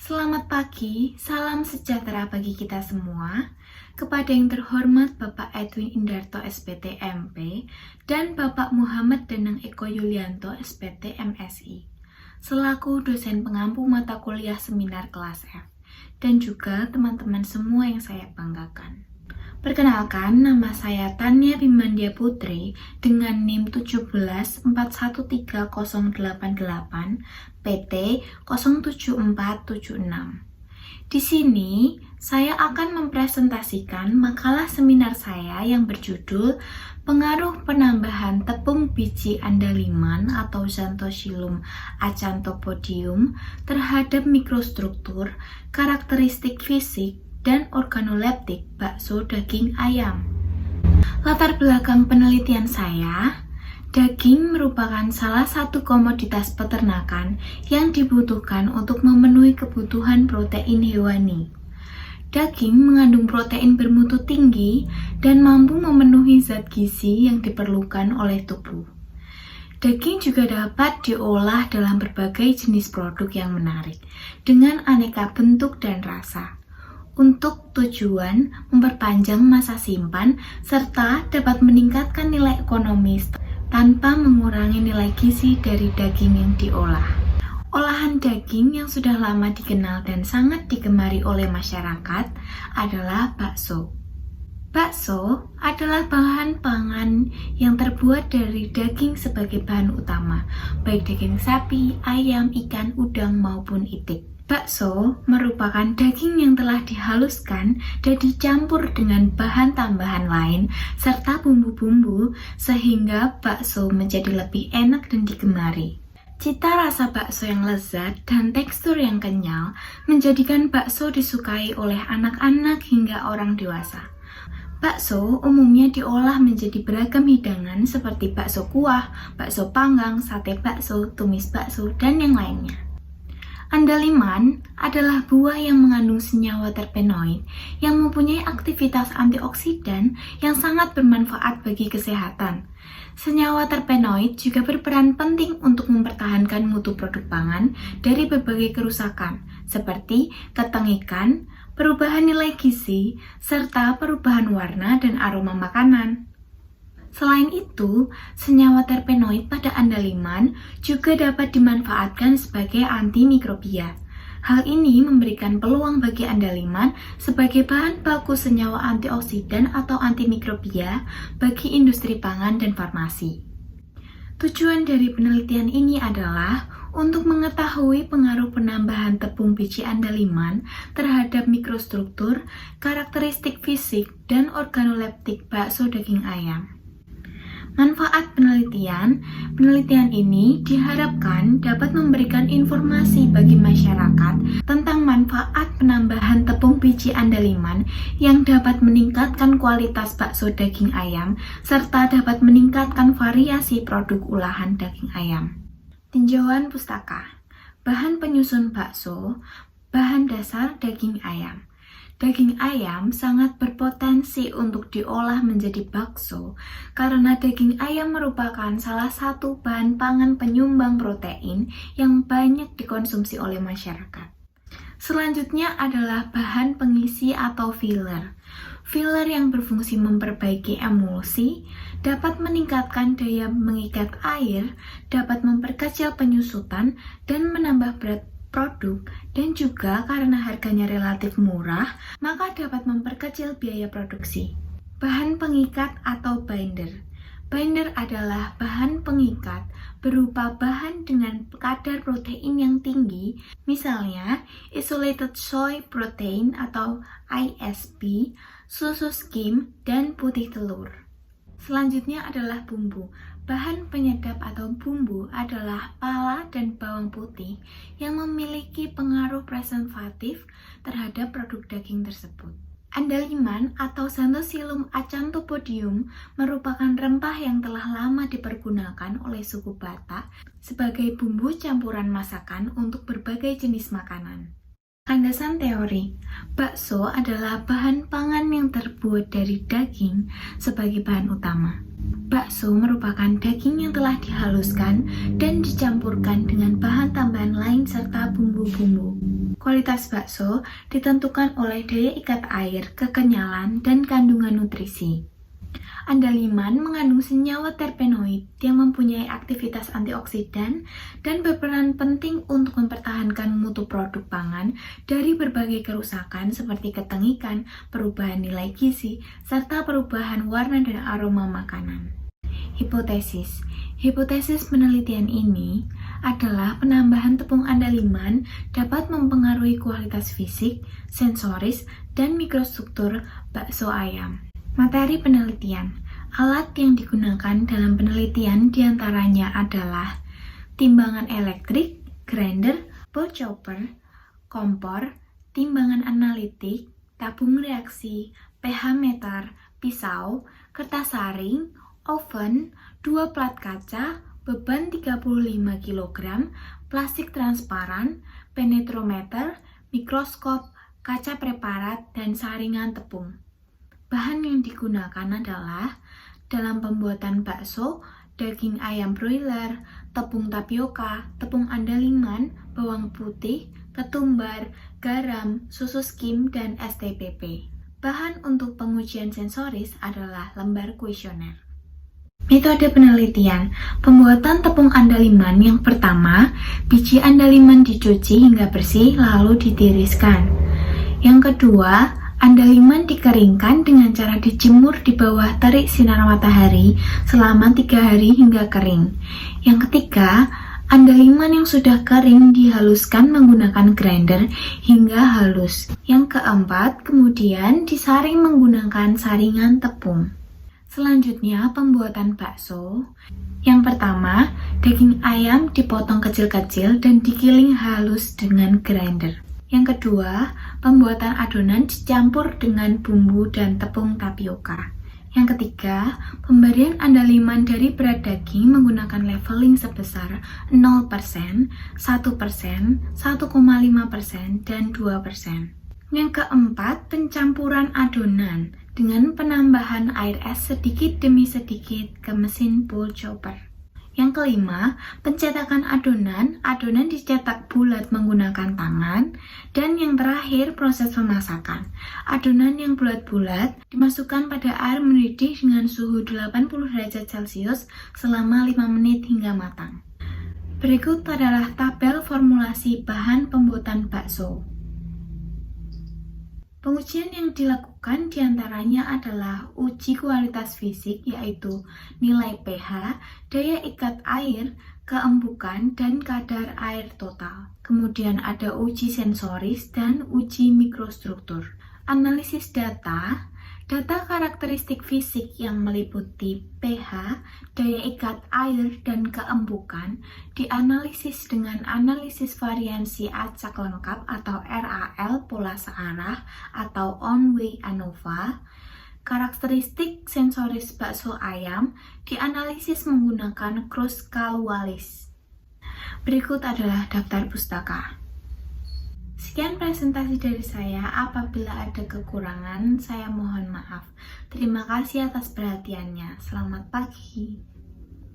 Selamat pagi, salam sejahtera bagi kita semua. Kepada yang terhormat Bapak Edwin Indarto SPT MP dan Bapak Muhammad Danang Eko Yulianto SPT MSI, selaku dosen pengampu mata kuliah seminar kelas F, dan juga teman-teman semua yang saya banggakan. Perkenalkan, nama saya Tania Bimandia Putri dengan NIM 1741388 PT 07476. Di sini, saya akan mempresentasikan makalah seminar saya yang berjudul Pengaruh Penambahan Tepung Biji Andaliman atau Xanthoxylum acanthopodium terhadap mikrostruktur, karakteristik fisik, dan organoleptik bakso daging ayam. Latar belakang penelitian saya, daging merupakan salah satu komoditas peternakan yang dibutuhkan untuk memenuhi kebutuhan protein hewani. Daging mengandung protein bermutu tinggi dan mampu memenuhi zat gizi yang diperlukan oleh tubuh. Daging juga dapat diolah dalam berbagai jenis produk yang menarik, dengan aneka bentuk dan rasa, untuk tujuan memperpanjang masa simpan serta dapat meningkatkan nilai ekonomis tanpa mengurangi nilai gizi dari daging yang diolah. Olahan daging yang sudah lama dikenal dan sangat digemari oleh masyarakat adalah bakso. Bakso adalah bahan pangan yang terbuat dari daging sebagai bahan utama, baik daging sapi, ayam, ikan, udang, maupun itik. Bakso merupakan daging yang telah dihaluskan dan dicampur dengan bahan tambahan lain serta bumbu-bumbu sehingga bakso menjadi lebih enak dan digemari. Cita rasa bakso yang lezat dan tekstur yang kenyal menjadikan bakso disukai oleh anak-anak hingga orang dewasa. Bakso umumnya diolah menjadi beragam hidangan seperti bakso kuah, bakso panggang, sate bakso, tumis bakso, dan yang lainnya. Andaliman adalah buah yang mengandung senyawa terpenoid yang mempunyai aktivitas antioksidan yang sangat bermanfaat bagi kesehatan. Senyawa terpenoid juga berperan penting untuk mempertahankan mutu produk pangan dari berbagai kerusakan, seperti ketengikan, perubahan nilai gizi, serta perubahan warna dan aroma makanan. Selain itu, senyawa terpenoid pada andaliman juga dapat dimanfaatkan sebagai antimikrobia. Hal ini memberikan peluang bagi andaliman sebagai bahan baku senyawa antioksidan atau antimikrobia bagi industri pangan dan farmasi. Tujuan dari penelitian ini adalah untuk mengetahui pengaruh penambahan tepung biji andaliman terhadap mikrostruktur, karakteristik fisik, dan organoleptik bakso daging ayam. Manfaat penelitian ini diharapkan dapat memberikan informasi bagi masyarakat tentang manfaat penambahan tepung biji andaliman yang dapat meningkatkan kualitas bakso daging ayam serta dapat meningkatkan variasi produk olahan daging ayam. Tinjauan pustaka, bahan penyusun bakso, bahan dasar daging ayam. Daging ayam sangat berpotensi untuk diolah menjadi bakso karena daging ayam merupakan salah satu bahan pangan penyumbang protein yang banyak dikonsumsi oleh masyarakat. Selanjutnya adalah bahan pengisi atau filler. Filler yang berfungsi memperbaiki emulsi, dapat meningkatkan daya mengikat air, dapat memperkecil penyusutan, dan menambah berat produk, dan juga karena harganya relatif murah, maka dapat memperkecil biaya produksi. Bahan pengikat atau binder. Binder adalah bahan pengikat berupa bahan dengan kadar protein yang tinggi, misalnya isolated soy protein atau ISP, susu skim, dan putih telur. Selanjutnya adalah bumbu. Bahan penyedap atau bumbu adalah pala dan bawang putih yang memiliki pengaruh preservatif terhadap produk daging tersebut. Andaliman atau Xanthoxylum acanthopodium merupakan rempah yang telah lama dipergunakan oleh suku Batak sebagai bumbu campuran masakan untuk berbagai jenis makanan. Landasan teori, bakso adalah bahan pangan yang terbuat dari daging sebagai bahan utama. Bakso merupakan daging yang telah dihaluskan dan dicampurkan dengan bahan tambahan lain serta bumbu-bumbu. Kualitas bakso ditentukan oleh daya ikat air, kekenyalan, dan kandungan nutrisi. Andaliman mengandung senyawa terpenoid yang mempunyai aktivitas antioksidan dan berperan penting untuk mempertahankan mutu produk pangan dari berbagai kerusakan seperti ketengikan, perubahan nilai gizi, serta perubahan warna dan aroma makanan. Hipotesis. Hipotesis penelitian ini adalah penambahan tepung andaliman dapat mempengaruhi kualitas fisik, sensoris, dan mikrostruktur bakso ayam. Materi penelitian. Alat yang digunakan dalam penelitian diantaranya adalah timbangan elektrik, grinder, bowl chopper, kompor, timbangan analitik, tabung reaksi, pH meter, pisau, kertas saring, oven, 2 plat kaca, beban 35 kg, plastik transparan, penetrometer, mikroskop, kaca preparat, dan saringan tepung. Bahan yang digunakan adalah dalam pembuatan bakso, daging ayam broiler, tepung tapioka, tepung andaliman, bawang putih, ketumbar, garam, susu skim, dan STPP. Bahan untuk pengujian sensoris adalah lembar kuesioner. Metode penelitian. Pembuatan tepung andaliman yang pertama, biji andaliman dicuci hingga bersih lalu ditiriskan. Yang kedua, andaliman dikeringkan dengan cara dijemur di bawah terik sinar matahari selama 3 hari hingga kering. Yang ketiga, andaliman yang sudah kering dihaluskan menggunakan grinder hingga halus. Yang keempat, kemudian disaring menggunakan saringan tepung. Selanjutnya, pembuatan bakso. Yang pertama, daging ayam dipotong kecil-kecil dan digiling halus dengan grinder. Yang kedua, pembuatan adonan dicampur dengan bumbu dan tepung tapioka. Yang ketiga, pemberian andaliman dari berat daging menggunakan leveling sebesar 0%, 1%, 1,5%, dan 2%. Yang keempat, pencampuran adonan dengan penambahan air es sedikit demi sedikit ke mesin bowl chopper. Yang kelima, pencetakan adonan. Adonan dicetak bulat menggunakan tangan. Dan yang terakhir, proses pemasakan. Adonan yang bulat-bulat dimasukkan pada air mendidih dengan suhu 80 derajat Celcius selama 5 menit hingga matang. Berikut adalah tabel formulasi bahan pembuatan bakso. Pengujian yang dilakukan diantaranya adalah uji kualitas fisik, yaitu nilai pH, daya ikat air, keembukan, dan kadar air total. Kemudian ada uji sensoris dan uji mikrostruktur. Analisis data. Data karakteristik fisik yang meliputi pH, daya ikat air, dan keembukan dianalisis dengan analisis variansi acak lengkap atau RAL pola searah atau on-way ANOVA. Karakteristik sensoris bakso ayam dianalisis menggunakan Kruskal-Wallis. Berikut adalah daftar pustaka. Sekian presentasi dari saya. Apabila ada kekurangan, saya mohon maaf. Terima kasih atas perhatiannya. Selamat pagi.